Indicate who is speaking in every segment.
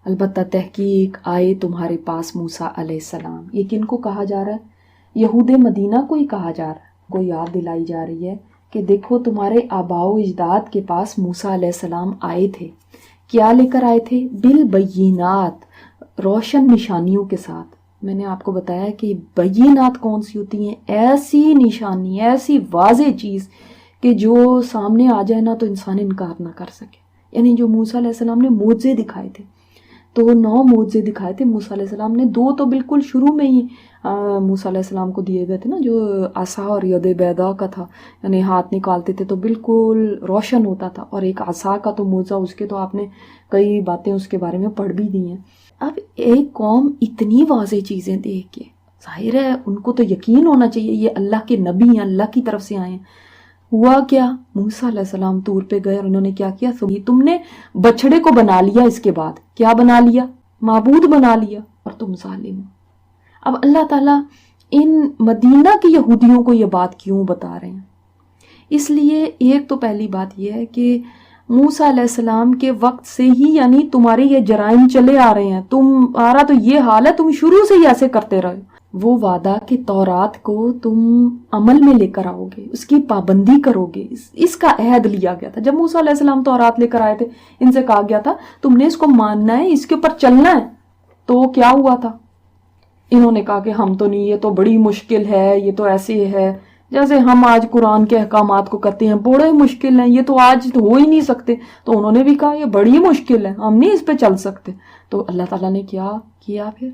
Speaker 1: البتہ تحقیق آئے تمہارے پاس موسیٰ علیہ السلام. یہ کن کو کہا جا رہا ہے؟ یہود مدینہ کو ہی کہا جا رہا ہے. کو یاد دلائی جا رہی ہے کہ دیکھو تمہارے آباء و اجداد کے پاس موسیٰ علیہ السلام آئے تھے. کیا لے کر آئے تھے؟ بالبینات، روشن نشانیوں کے ساتھ. میں نے آپ کو بتایا کہ بینات کون سی ہوتی ہیں؟ ایسی نشانی، ایسی واضح چیز کہ جو سامنے آ جائے نا تو انسان انکار نہ کر سکے. یعنی جو موسیٰ علیہ السلام نے معجزے دکھائے تھے، تو 9 معجزے دکھائے تھے موسیٰ علیہ السلام نے. 2 تو بالکل شروع میں ہی موسیٰ علیہ السلام کو دیے گئے تھے نا، جو عصا اور ید بیضا کا تھا، یعنی ہاتھ نکالتے تھے تو بالکل روشن ہوتا تھا. اور ایک عصا کا تو معجزہ، اس کے تو آپ نے کئی باتیں اس کے بارے میں پڑھ بھی دی ہیں. اب ایک قوم اتنی واضح چیزیں دیکھ کے، ظاہر ہے ان کو تو یقین ہونا چاہیے یہ اللہ کے نبی ہیں، اللہ کی طرف سے آئے ہیں. ہوا کیا؟ موسیٰ علیہ السلام طور پہ گئے اور انہوں نے کیا کیا؟ تم نے بچڑے کو بنا لیا. اس کے بعد کیا بنا لیا؟ معبود بنا لیا. اور تم ظالم. اب اللہ تعالیٰ ان مدینہ کے یہودیوں کو یہ بات کیوں بتا رہے ہیں؟ اس لیے ایک تو پہلی بات یہ ہے کہ موسیٰ علیہ السلام کے وقت سے ہی یعنی تمہارے یہ جرائم چلے آ رہے ہیں. تمہارا تو یہ حال ہے، تم شروع سے ہی ایسے کرتے رہے. وہ وعدہ کہ تورات کو تم عمل میں لے کر آؤ گے، اس کی پابندی کرو گے، اس کا عہد لیا گیا تھا. جب موسیٰ علیہ السلام تورات لے کر آئے تھے، ان سے کہا گیا تھا تم نے اس کو ماننا ہے، اس کے اوپر چلنا ہے. تو کیا ہوا تھا؟ انہوں نے کہا کہ ہم تو نہیں، یہ تو بڑی مشکل ہے، یہ تو ایسے ہے جیسے ہم آج قرآن کے احکامات کو کرتے ہیں، بڑے مشکل ہیں، یہ تو آج ہو ہی نہیں سکتے. تو انہوں نے بھی کہا یہ بڑی مشکل ہے، ہم نہیں اس پہ چل سکتے. تو اللہ تعالیٰ نے کیا کیا؟ پھر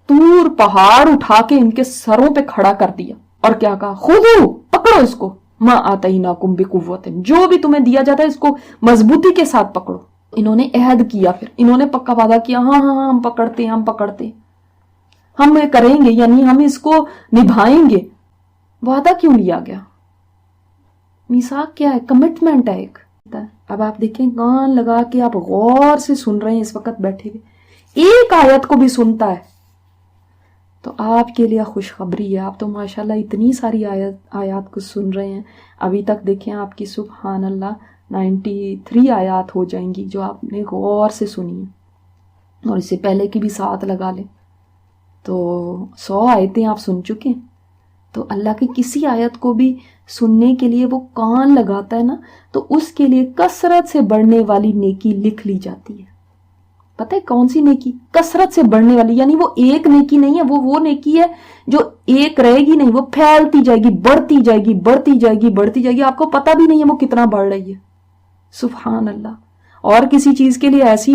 Speaker 1: طور پہاڑ اٹھا کے ان کے سروں پہ کھڑا کر دیا اور کیا کہا؟ خودو، پکڑو اس کو، ما آتیناکم بقوۃ، جو بھی تمہیں دیا جاتا ہے اس کو مضبوطی کے ساتھ پکڑو. انہوں نے عہد کیا، پھر انہوں نے پکا وعدہ کیا، ہاں ہاں ہم پکڑتے ہیں، ہم کریں گے، یعنی ہم اس کو نبھائیں گے. وعدہ کیوں لیا گیا؟ میثاق کیا ہے؟ کمٹمنٹ ہے ایک. اب آپ دیکھیں، کان لگا کے آپ غور سے سن رہے ہیں اس وقت بیٹھے ہوئے، ایک آیت کو بھی سنتا ہے تو آپ کے لیے خوشخبری ہے. آپ تو ماشاءاللہ اتنی ساری آیات کو سن رہے ہیں. ابھی تک دیکھیں آپ کی سبحان اللہ 93 آیات ہو جائیں گی جو آپ نے غور سے سنی ہیں، اور اس سے پہلے کی بھی 7 لگا لیں تو 100 آیتیں آپ سن چکے ہیں. تو اللہ کی کسی آیت کو بھی سننے کے لیے وہ کان لگاتا ہے نا، تو اس کے لیے کثرت سے بڑھنے والی نیکی لکھ لی جاتی ہے. پتہ ہے کون سی نیکی؟ کثرت سے بڑھنے والی، یعنی وہ ایک نیکی نہیں ہے، وہ نیکی ہے جو ایک رہے گی نہیں، وہ پھیلتی جائے گی، بڑھتی جائے گی، بڑھتی جائے گی، بڑھتی جائے گی. آپ کو پتہ بھی نہیں ہے وہ کتنا بڑھ رہی ہے. سبحان اللہ. اور کسی چیز کے لیے ایسی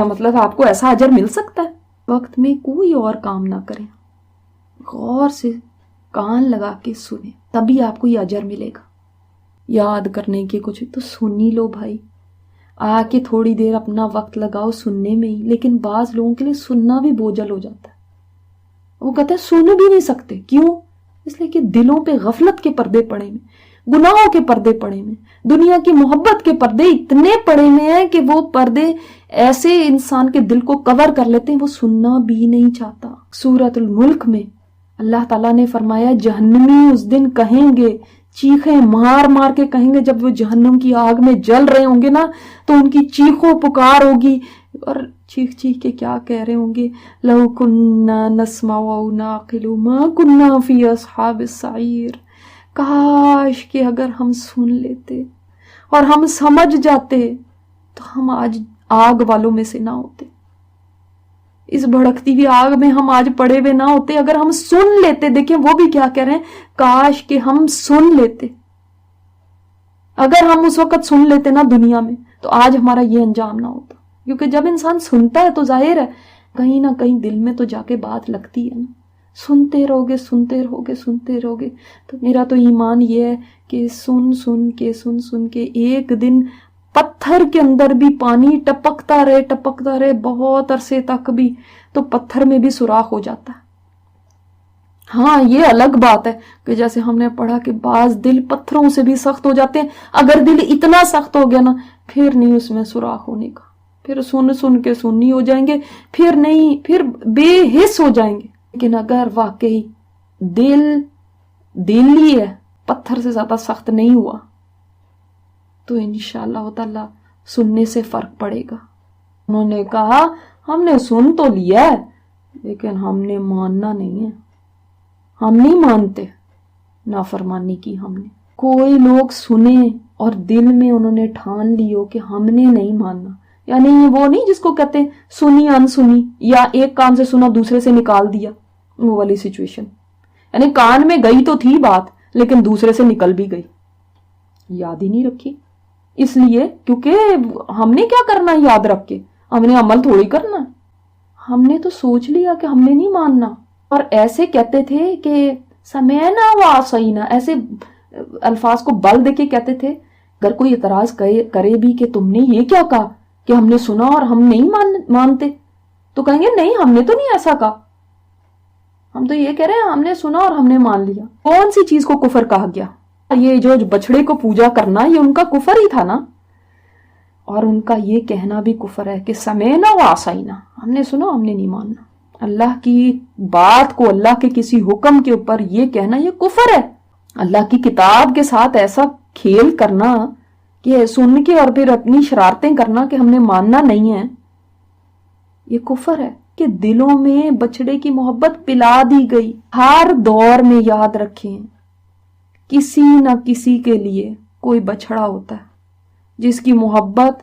Speaker 1: مطلب آپ کو ایسا اجر مل سکتا ہے؟ وقت میں کوئی اور کام نہ کریں، غور سے کان لگا کے سنیں، تبھی آپ کو یہ اجر ملے گا. یاد کرنے کے کچھ تو سن ہی لو بھائی، آ کے تھوڑی دیر اپنا وقت لگاؤ سننے میں ہی. لیکن بعض لوگوں کے لیے سننا بھی بوجھل ہو جاتا ہے، وہ کہتے ہیں سن بھی نہیں سکتے. کیوں؟ اس لیے کہ دلوں پہ غفلت کے پردے پڑے ہوئے، گناہوں کے پردے پڑے ہوئے، دنیا کی محبت کے پردے اتنے پڑے ہوئے ہیں کہ وہ پردے ایسے انسان کے دل کو کور کر لیتے ہیں، وہ سننا بھی نہیں چاہتا. سورۃ الملک میں اللہ تعالیٰ نے فرمایا جہنمی اس دن کہیں گے، چیخیں مار مار کے کہیں گے، جب وہ جہنم کی آگ میں جل رہے ہوں گے نا تو ان کی چیخوں پکار ہوگی، اور چیخ چیخ کے کیا کہہ رہے ہوں گے؟ لو کننا نسمع او نعقل ما کننا فی اصحاب السعیر. کاش کہ اگر ہم سن لیتے اور ہم سمجھ جاتے تو ہم آج آگ والوں میں سے نہ ہوتے، اس بھڑکتی ہوئی آگ میں ہم آج پڑے ہوئے نہ ہوتے اگر ہم سن لیتے. دیکھیں وہ بھی کیا کہہ رہے ہیں، کاش کہ ہم سن لیتے. اگر ہم اس وقت سن لیتے نا دنیا میں تو آج ہمارا یہ انجام نہ ہوتا. کیونکہ جب انسان سنتا ہے تو ظاہر ہے کہیں نہ کہیں دل میں تو جا کے بات لگتی ہے نا. سنتے رہو گے، سنتے رہو گے، سنتے رہو گے. تو میرا تو ایمان یہ ہے کہ سن کے ایک دن پتھر کے اندر بھی پانی ٹپکتا رہے بہت عرصے تک بھی، تو پتھر میں بھی سوراخ ہو جاتا ہے. ہاں یہ الگ بات ہے کہ جیسے ہم نے پڑھا کہ بعض دل پتھروں سے بھی سخت ہو جاتے ہیں. اگر دل اتنا سخت ہو گیا نا پھر نہیں اس میں سوراخ ہونے کا، پھر سن کے سنی ہو جائیں گے، پھر نہیں، پھر بے حس ہو جائیں گے. لیکن اگر واقعی دل ہی ہے، پتھر سے زیادہ سخت نہیں ہوا، تو انشاءاللہ تعالی سننے سے فرق پڑے گا. انہوں نے کہا ہم نے سن تو لیا ہے لیکن ہم نے ماننا نہیں ہے، ہم نہیں مانتے، نافرمانی کی ہم نے۔ کوئی لوگ سنے اور دل میں انہوں نے ٹھان لی ہو کہ ہم نے نہیں ماننا، یعنی وہ نہیں جس کو کہتے ہیں سنی ان سنی، یا ایک کان سے سنا دوسرے سے نکال دیا، وہ والی سچویشن، یعنی کان میں گئی تو تھی بات لیکن دوسرے سے نکل بھی گئی، یاد ہی نہیں رکھی۔ اس لیے کیونکہ ہم نے کیا کرنا ہے یاد رکھ کے، ہم نے عمل تھوڑی کرنا ہے، ہم نے تو سوچ لیا کہ ہم نے نہیں ماننا۔ اور ایسے کہتے تھے کہ سمینا و عصینا، ایسے الفاظ کو بل دے کے کہتے تھے۔ اگر کوئی اعتراض کرے بھی کہ تم نے یہ کیا کہا کہ ہم نے سنا اور ہم نہیں مانتے، تو کہیں گے نہیں ہم نے تو نہیں ایسا کہا، ہم تو یہ کہہ رہے ہیں ہم نے سنا اور ہم نے مان لیا۔ کون سی چیز کو کفر کہا گیا؟ یہ جو بچڑے کو پوجا کرنا یہ ان کا کفر ہی تھا نا، اور ان کا یہ کہنا بھی کفر ہے کہ سمینا و عصینا، ہم نے سنا ہم نے نہیں ماننا۔ اللہ کی بات کو، اللہ کے کسی حکم کے اوپر یہ کہنا یہ کفر ہے۔ اللہ کی کتاب کے ساتھ ایسا کھیل کرنا کہ سن کے اور پھر اپنی شرارتیں کرنا کہ ہم نے ماننا نہیں ہے، یہ کفر ہے۔ کہ دلوں میں بچڑے کی محبت پلا دی گئی۔ ہر دور میں یاد رکھیں کسی نہ کسی کے لیے کوئی بچڑا ہوتا ہے جس کی محبت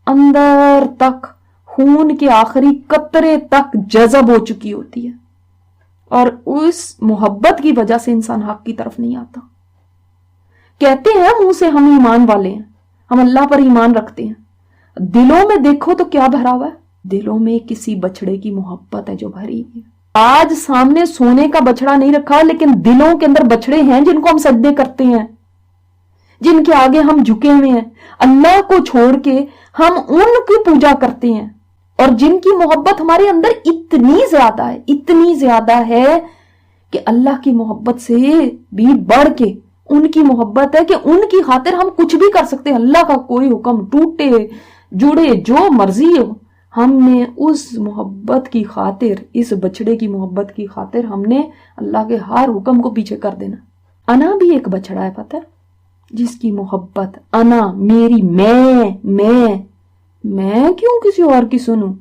Speaker 1: اندر تک خون کے آخری قطرے تک جذب ہو چکی ہوتی ہے، اور اس محبت کی وجہ سے انسان حق کی طرف نہیں آتا۔ کہتے ہیں منہ سے ہم ایمان والے ہیں، ہم اللہ پر ایمان رکھتے ہیں، دلوں میں دیکھو تو کیا بھرا ہوا ہے؟ دلوں میں کسی بچڑے کی محبت ہے جو بھری ہوئی ہے۔ آج سامنے سونے کا بچڑا نہیں رکھا لیکن دلوں کے اندر بچڑے ہیں جن کو ہم سجدے کرتے ہیں، جن کے آگے ہم جھکے ہوئے ہیں، اللہ کو چھوڑ کے ہم ان کی پوجا کرتے ہیں، اور جن کی محبت ہمارے اندر اتنی زیادہ ہے کہ اللہ کی محبت سے بھی بڑھ کے ان کی محبت ہے کہ ان کی خاطر ہم کچھ بھی کر سکتے ہیں۔ اللہ کا کوئی حکم ٹوٹے جڑے جو مرضی ہو، ہم نے اس محبت کی خاطر، اس بچڑے کی محبت کی خاطر ہم نے اللہ کے ہر حکم کو پیچھے کر دینا۔ انا بھی ایک بچڑا ہے پتہ، جس کی محبت انا، میری، میں کیوں کسی اور کی سنوں،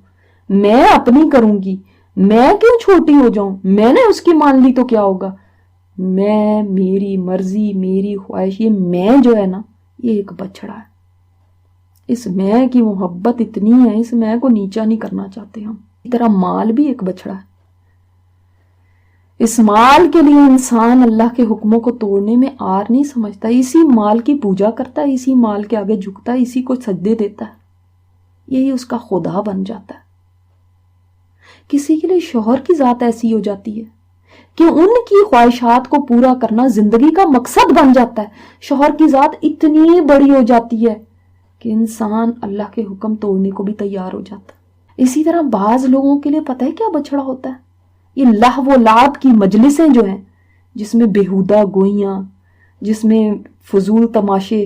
Speaker 1: میں اپنی کروں گی، میں کیوں چھوٹی ہو جاؤں، میں نے اس کی مان لی تو کیا ہوگا، میں، میری مرضی، میری خواہش، یہ میں جو ہے نا یہ ایک بچڑا ہے۔ اس میں کی محبت اتنی ہے، اس میں کو نیچا نہیں کرنا چاہتے ہم۔ اس طرح مال بھی ایک بچڑا ہے، اس مال کے لیے انسان اللہ کے حکموں کو توڑنے میں آر نہیں سمجھتا، اسی مال کی پوجا کرتا ہے، اسی مال کے آگے جھکتا ہے، اسی کو سجدے دیتا ہے، یہی اس کا خدا بن جاتا ہے۔ کسی کے لیے شوہر کی ذات ایسی ہو جاتی ہے کہ ان کی خواہشات کو پورا کرنا زندگی کا مقصد بن جاتا ہے، شوہر کی ذات اتنی بڑی ہو جاتی ہے کہ انسان اللہ کے حکم توڑنے کو بھی تیار ہو جاتا ہے۔ اسی طرح بعض لوگوں کے لیے پتہ ہے کیا بچڑا ہوتا ہے؟ یہ لہو و لعب کی مجلسیں جو ہیں، جس میں بیہودہ گوئیاں، جس میں فضول تماشے،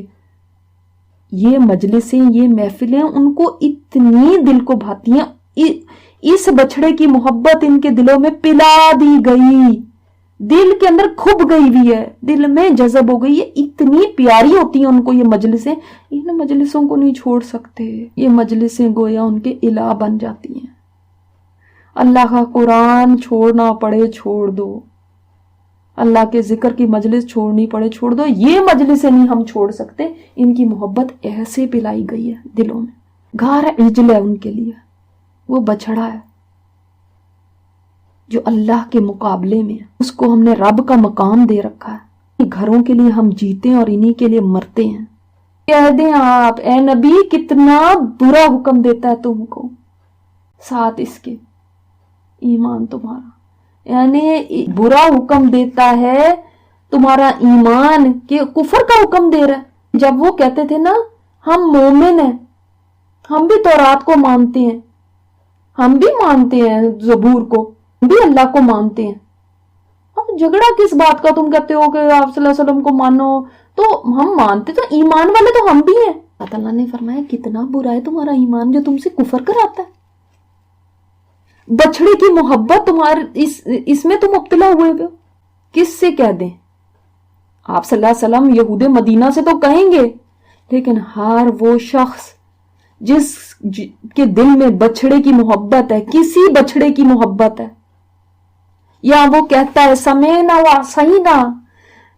Speaker 1: یہ مجلسیں، یہ محفلیں ان کو اتنی دل کو بھاتی ہیں، اس بچڑے کی محبت ان کے دلوں میں پلا دی گئی، دل کے اندر کھب گئی بھی ہے، دل میں جذب ہو گئی ہے، اتنی پیاری ہوتی ہیں ان کو یہ مجلسیں، ان مجلسوں کو نہیں چھوڑ سکتے، یہ مجلسیں گویا ان کے الہ بن جاتی ہیں۔ اللہ کا قرآن چھوڑنا پڑے چھوڑ دو، اللہ کے ذکر کی مجلس چھوڑنی پڑے چھوڑ دو، یہ مجلسیں نہیں ہم چھوڑ سکتے، ان کی محبت ایسے پلائی گئی ہے دلوں میں۔ گھر عجل ہے ان کے لیے، وہ بچڑا ہے جو اللہ کے مقابلے میں ہے، اس کو ہم نے رب کا مقام دے رکھا ہے، گھروں کے لیے ہم جیتے ہیں اور انہی کے لیے مرتے ہیں۔ کہہ دیں آپ اے نبی کتنا برا حکم دیتا ہے تم کو، ساتھ اس کے ایمان تمہارا، یعنی برا حکم دیتا ہے تمہارا ایمان، کہ کفر کا حکم دے رہا ہے۔ جب وہ کہتے تھے نا ہم مومن ہیں، ہم بھی تورات کو مانتے ہیں، ہم بھی مانتے ہیں زبور کو، ہم بھی اللہ کو مانتے ہیں، اب جھگڑا کس بات کا؟ تم کہتے ہو کہ آپ صلی اللہ علیہ وسلم کو مانو، تو ہم مانتے تو ایمان والے تو ہم بھی ہیں۔ اللہ نے فرمایا کتنا برا ہے تمہارا ایمان جو تم سے کفر کراتا ہے، بچڑے کی محبت تمہارے اس میں تم مبتلا ہوئے ہو، کس سے کہہ دیں؟ آپ صلی اللہ علیہ وسلم یہود مدینہ سے تو کہیں گے، لیکن ہر وہ شخص جس کے دل میں بچڑے کی محبت ہے، کسی بچڑے کی محبت ہے، یا وہ کہتا ہے سمینا و سینا،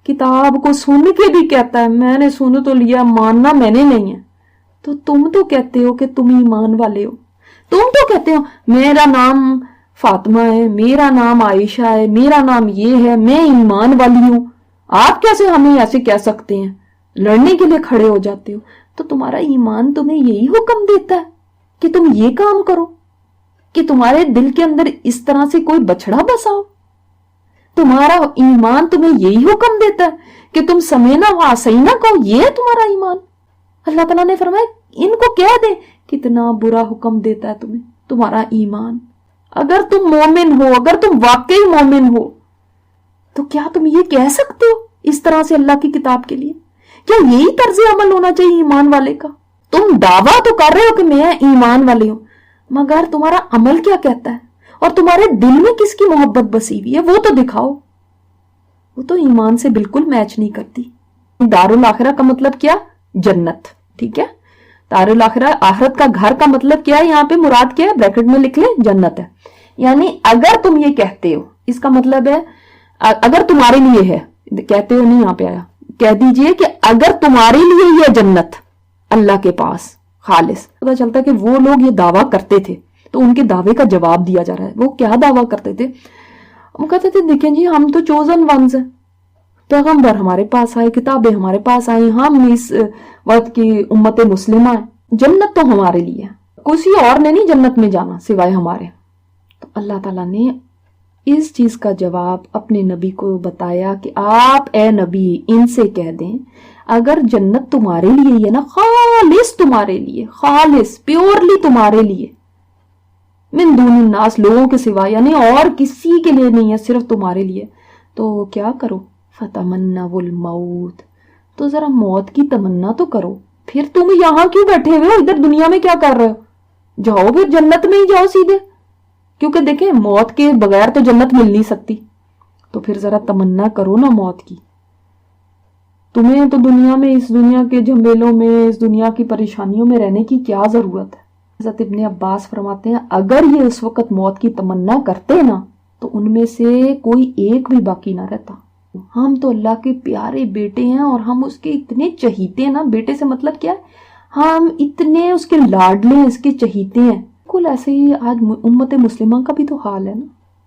Speaker 1: کتاب کو سن کے بھی کہتا ہے میں نے سن تو لیا، ماننا میں نے نہیں ہے، تو تم تو کہتے ہو کہ تم ایمان والے ہو، تم تو کہتے ہو میرا نام فاطمہ ہے، میرا نام عائشہ ہے، میرا نام یہ ہے، میں ایمان والی ہوں، آپ کیسے ہمیں ایسے کہہ سکتے ہیں، لڑنے کے لیے کھڑے ہو جاتے ہو؟ تو تمہارا ایمان تمہیں یہی حکم دیتا ہے کہ تم یہ کام کرو، کہ تمہارے دل کے اندر اس طرح سے کوئی بچڑا بساؤ؟ تمہارا ایمان تمہیں یہی حکم دیتا ہے کہ تم سمینا و سینا کہو، یہ ہے تمہارا ایمان؟ اللہ تعالیٰ نے فرمایا ان کو کہہ دے کتنا برا حکم دیتا ہے تمہیں تمہارا ایمان۔ اگر تم مومن ہو، اگر تم واقعی مومن ہو، تو کیا تم یہ کہہ سکتے ہو اس طرح سے اللہ کی کتاب کے لیے؟ کیا یہی طرز عمل ہونا چاہیے ایمان والے کا؟ تم دعویٰ تو کر رہے ہو کہ میں ایمان والے ہوں، مگر تمہارا عمل کیا کہتا ہے؟ اور تمہارے دل میں کس کی محبت بسی ہوئی ہے وہ تو دکھاؤ۔ وہ تو ایمان سے بالکل میچ نہیں کرتی۔ دارالآخرہ کا مطلب کیا؟ جنت، ٹھیک ہے؟ دارالآخرہ آخرت کا گھر کا مطلب کیا ہے؟ یہاں پہ مراد کیا ہے؟ بریکٹ میں لکھ لیں، جنت ہے۔ یعنی اگر تم یہ کہتے ہو، اس کا مطلب ہے اگر تمہارے لیے ہے، کہتے ہو نہیں یہاں پہ آیا، کہہ دیجئے کہ اگر تمہارے لیے یہ جنت اللہ کے پاس خالص، پتا چلتا ہے کہ وہ لوگ یہ دعویٰ کرتے تھے تو ان کے دعوے کا جواب دیا جا رہا ہے۔ وہ کیا دعویٰ کرتے تھے؟ وہ کہتے تھے دیکھیں جی ہم تو چوزن ونز ہیں، پیغمبر ہمارے پاس آئے، کتابیں ہمارے پاس آئی، ہم اس وقت کی امت مسلمہ ہیں، جنت تو ہمارے لیے ہے، کسی اور نے نہیں جنت میں جانا سوائے ہمارے۔ تو اللہ تعالیٰ نے اس چیز کا جواب اپنے نبی کو بتایا کہ آپ اے نبی ان سے کہہ دیں اگر جنت تمہارے لیے ہی ہے نا، خالص تمہارے لیے، خالص پیورلی تمہارے لیے، من دون الناس لوگوں کے سوا، یعنی اور کسی کے لیے نہیں ہے، صرف تمہارے لیے، تو کیا کرو؟ فتمنوا الموت، تو ذرا موت کی تمنا تو کرو۔ پھر تم یہاں کیوں بیٹھے ہوئے ہو؟ ادھر دنیا میں کیا کر رہے ہو؟ جاؤ پھر جنت میں ہی جاؤ سیدھے، کیونکہ دیکھیں موت کے بغیر تو جنت مل نہیں سکتی، تو پھر ذرا تمنا کرو نا موت کی۔ تمہیں تو دنیا میں، اس دنیا کے جھمیلوں میں، اس دنیا کی پریشانیوں میں رہنے کی کیا ضرورت ہے؟ حضرت ابن عباس فرماتے ہیں اگر یہ اس وقت موت کی تمنا کرتے نا تو ان میں سے کوئی ایک بھی باقی نہ رہتا۔ ہم تو اللہ کے پیارے بیٹے ہیں اور ہم اس کے اتنے چہیتے ہیں نا، بیٹے سے مطلب کیا ہے؟ ہم اتنے اس کے لاڈلے ہیں، اس کے چہیتے ہیں۔ بالکل ایسے ہی آج امت مسلمہ کا بھی تو حال ہے نا،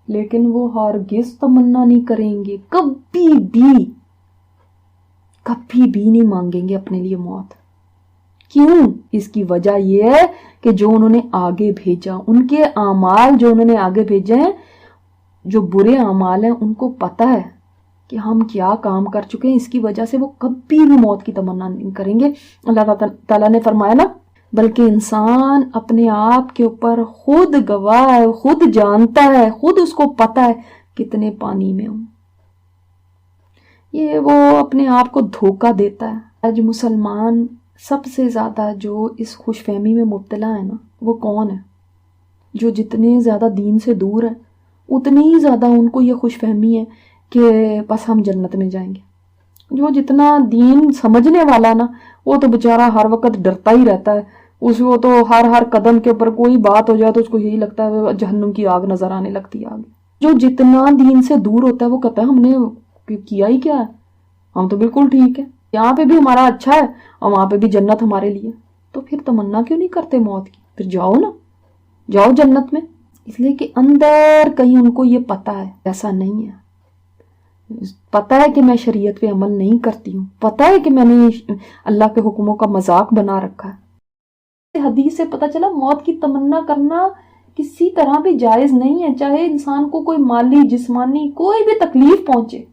Speaker 1: لیکن وہ ہرگز تمنا نہیں کریں گے، کبھی بھی نہیں مانگیں گے اپنے لیے موت۔ کیوں؟ اس کی وجہ یہ ہے کہ جو انہوں نے آگے بھیجا، ان کے اعمال جو انہوں نے آگے بھیجے ہیں، جو برے اعمال ہیں، ان کو پتہ ہے کہ ہم کیا کام کر چکے ہیں، اس کی وجہ سے وہ کبھی بھی موت کی تمنا نہیں کریں گے۔ اللہ تعالیٰ نے فرمایا نا بلکہ انسان اپنے آپ کے اوپر خود گواہ ہے، خود جانتا ہے، خود اس کو پتہ ہے کتنے پانی میں ہوں۔ یہ وہ اپنے آپ کو دھوکہ دیتا ہے۔ آج مسلمان سب سے زیادہ جو اس خوش فہمی میں مبتلا ہے نا، وہ کون ہے؟ جو جتنے زیادہ دین سے دور ہیں اتنی ہی زیادہ ان کو یہ خوش فہمی ہے کہ بس ہم جنت میں جائیں گے۔ جو جتنا دین سمجھنے والا نا، وہ تو بیچارہ ہر وقت ڈرتا ہی رہتا ہے، اس کو تو ہر قدم کے اوپر کوئی بات ہو جائے تو اس کو یہی لگتا ہے جہنم کی آگ نظر آنے لگتی ہے آگے۔ جو جتنا دین سے دور ہوتا ہے وہ کہتا ہے ہم نے کیا ہی کیا ہے، ہم تو بالکل ٹھیک ہے، یہاں پہ بھی ہمارا اچھا ہے اور وہاں پہ بھی جنت ہمارے لیے۔ تو پھر تمنا کیوں نہیں کرتے موت کی؟ پھر جاؤ نا، جاؤ جنت میں۔ اس لیے کہ اندر کہیں ان کو یہ پتہ ہے ایسا نہیں ہے، پتہ ہے کہ میں شریعت پہ عمل نہیں کرتی ہوں، پتہ ہے کہ میں نے اللہ کے حکموں کا مذاق بنا رکھا ہے۔ حدیث سے پتہ چلا موت کی تمنا کرنا کسی طرح بھی جائز نہیں ہے، چاہے انسان کو کوئی مالی جسمانی کوئی بھی تکلیف پہنچے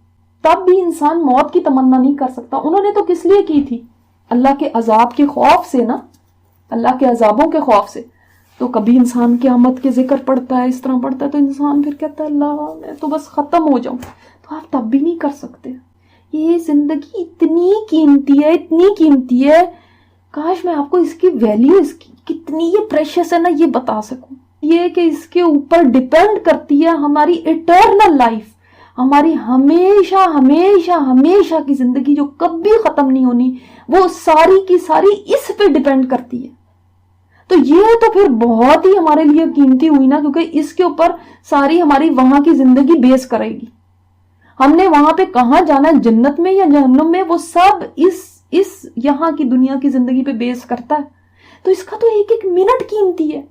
Speaker 1: تب بھی انسان موت کی تمنا نہیں کر سکتا۔ انہوں نے تو کس لیے کی تھی؟ اللہ کے عذاب کے خوف سے نا، اللہ کے عذابوں کے خوف سے۔ تو کبھی انسان قیامت کے ذکر پڑھتا ہے، اس طرح پڑھتا ہے تو انسان پھر کہتا ہے اللہ میں تو بس ختم ہو جاؤں، تو آپ تب بھی نہیں کر سکتے۔ یہ زندگی اتنی قیمتی ہے، اتنی قیمتی ہے، کاش میں آپ کو اس کی ویلیو، اس کی کتنی یہ پریشس ہے نا یہ بتا سکوں۔ یہ کہ اس کے اوپر ڈیپینڈ کرتی ہے ہماری اٹرنل لائف، ہماری ہمیشہ ہمیشہ ہمیشہ کی زندگی جو کبھی ختم نہیں ہونی، وہ ساری کی ساری اس پہ ڈیپینڈ کرتی ہے۔ تو یہ تو پھر بہت ہی ہمارے لیے قیمتی ہوئی نا، کیونکہ اس کے اوپر ساری ہماری وہاں کی زندگی بیس کرے گی. ہم نے وہاں پہ کہاں جانا ہے، جنت میں یا جہنم میں، وہ سب اس یہاں کی دنیا کی زندگی پہ بیس کرتا ہے. تو اس کا تو ایک ایک منٹ قیمتی ہے.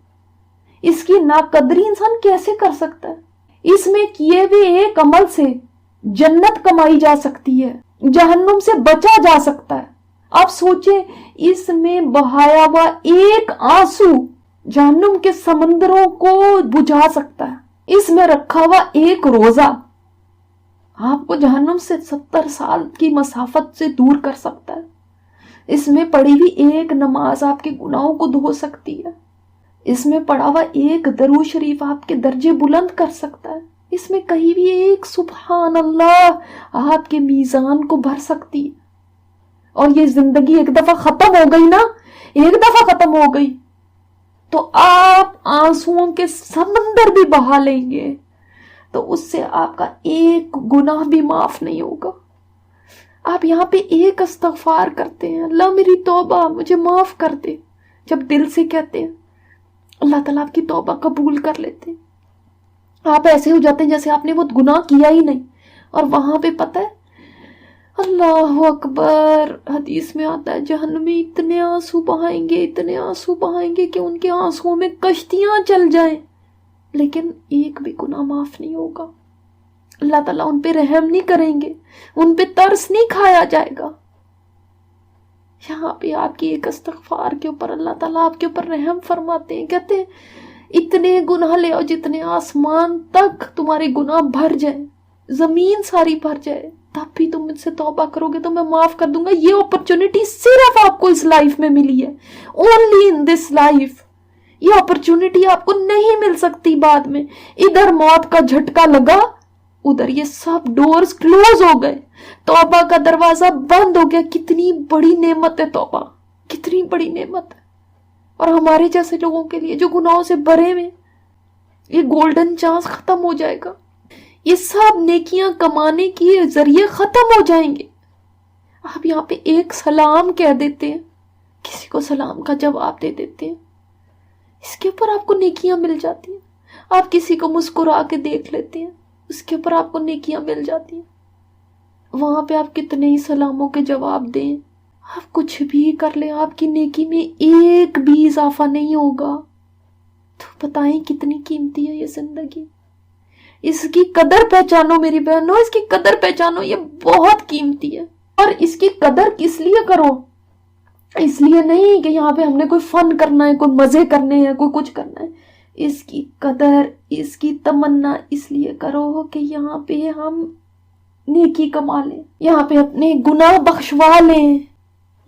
Speaker 1: اس کی ناقدری انسان کیسے کر سکتا ہے؟ اس میں کیے ہوئے ایک عمل سے جنت کمائی جا سکتی ہے، جہنم سے بچا جا سکتا ہے. آپ سوچیں، اس میں بہایا ہوا ایک آنسو جہنم کے سمندروں کو بجھا سکتا ہے. اس میں رکھا ہوا ایک روزہ آپ کو جہنم سے 70 سال کی مسافت سے دور کر سکتا ہے. اس میں پڑھی ہوئی ایک نماز آپ کے گناہوں کو دھو سکتی ہے. اس میں پڑھا ہوا ایک درود شریف آپ کے درجے بلند کر سکتا ہے. اس میں کہیں بھی ایک سبحان اللہ آپ کے میزان کو بھر سکتی ہے. اور یہ زندگی ایک دفعہ ختم ہو گئی نا، ایک دفعہ ختم ہو گئی تو آپ آنسوؤں کے سمندر بھی بہا لیں گے تو اس سے آپ کا ایک گناہ بھی معاف نہیں ہوگا. آپ یہاں پہ ایک استغفار کرتے ہیں، اللہ میری توبہ مجھے معاف کر دے، جب دل سے کہتے ہیں اللہ تعالیٰ آپ کی توبہ قبول کر لیتے ہیں. آپ ایسے ہو جاتے ہیں جیسے آپ نے وہ گناہ کیا ہی نہیں. اور وہاں پہ پتہ ہے اللہ اکبر، حدیث میں آتا ہے جہنمی اتنے آنسو بہائیں گے، اتنے آنسو بہائیں گے کہ ان کے آنسوؤں میں کشتیاں چل جائیں، لیکن ایک بھی گناہ معاف نہیں ہوگا. اللہ تعالیٰ ان پہ رحم نہیں کریں گے، ان پہ ترس نہیں کھایا جائے گا. یہاں پہ آپ کی ایک استغفار کے اوپر اللہ تعالیٰ آپ کے اوپر رحم فرماتے ہیں. کہتے ہیں اتنے گناہ لے آؤ جتنے آسمان تک تمہارے گناہ بھر جائیں، زمین ساری بھر جائے، تب بھی تم مجھ سے توبہ کرو گے تو میں معاف کر دوں گا. یہ اپرچونٹی صرف آپ کو اس لائف میں ملی ہے، اونلی ان دس لائف. یہ اپرچونٹی آپ کو نہیں مل سکتی بعد میں. ادھر موت کا جھٹکا لگا، ادھر یہ سب ڈورز کلوز ہو گئے، توبہ کا دروازہ بند ہو گیا. کتنی بڑی نعمت ہے توبہ، کتنی بڑی نعمت ہے. اور ہمارے جیسے لوگوں کے لیے جو گناہوں سے بھرے ہوئے، یہ گولڈن چانس ختم ہو جائے گا. یہ سب نیکیاں کمانے کے ذریعے ختم ہو جائیں گے. آپ یہاں پہ ایک سلام کہہ دیتے ہیں، کسی کو سلام کا جواب دے دیتے ہیں، اس کے اوپر آپ کو نیکیاں مل جاتی ہیں. آپ کسی کو مسکرا کے دیکھ لیتے ہیں، اس کے اوپر آپ کو نیکیاں مل جاتی ہیں. وہاں پہ آپ کتنے ہی سلاموں کے جواب دیں، آپ کچھ بھی کر لیں، آپ کی نیکی میں ایک بھی اضافہ نہیں ہوگا. تو بتائیں کتنی قیمتی ہے یہ زندگی. اس کی قدر پہچانو میری بہنوں، اس کی قدر پہچانو، یہ بہت قیمتی ہے. اور اس کی قدر کس لیے کرو؟ اس لیے نہیں کہ یہاں پہ ہم نے کوئی فن کرنا ہے، کوئی مزے کرنے ہیں، کوئی کچھ کرنا ہے. اس کی قدر، اس کی تمنا اس لیے کرو کہ یہاں پہ ہم نیکی کما لیں، یہاں پہ اپنے گناہ بخشوا لیں،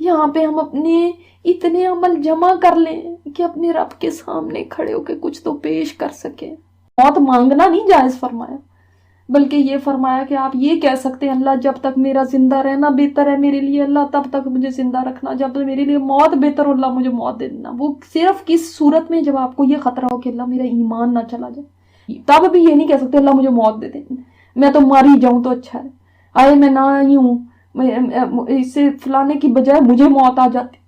Speaker 1: یہاں پہ ہم اپنے اتنے عمل جمع کر لیں کہ اپنے رب کے سامنے کھڑے ہو کے کچھ تو پیش کر سکیں. موت مانگنا نہیں جائز فرمایا، بلکہ یہ فرمایا کہ آپ یہ کہہ سکتے ہیں اللہ جب تک میرا زندہ رہنا بہتر ہے میرے لیے، اللہ تب تک مجھے زندہ رکھنا، جب میرے لیے موت بہتر ہو اللہ مجھے موت دے دینا. وہ صرف کس صورت میں؟ جب آپ کو یہ خطرہ ہو کہ اللہ میرا ایمان نہ چلا جائے، تب بھی یہ نہیں کہہ سکتے اللہ مجھے موت دے دے، میں تو مر ہی جاؤں تو اچھا ہے، آئے میں نہ ہی ہوں، اس سے فلانے کی بجائے مجھے موت آ جاتی.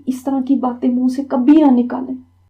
Speaker 1: اس طرح کی باتیں منہ سے کبھی نہ نکالیں.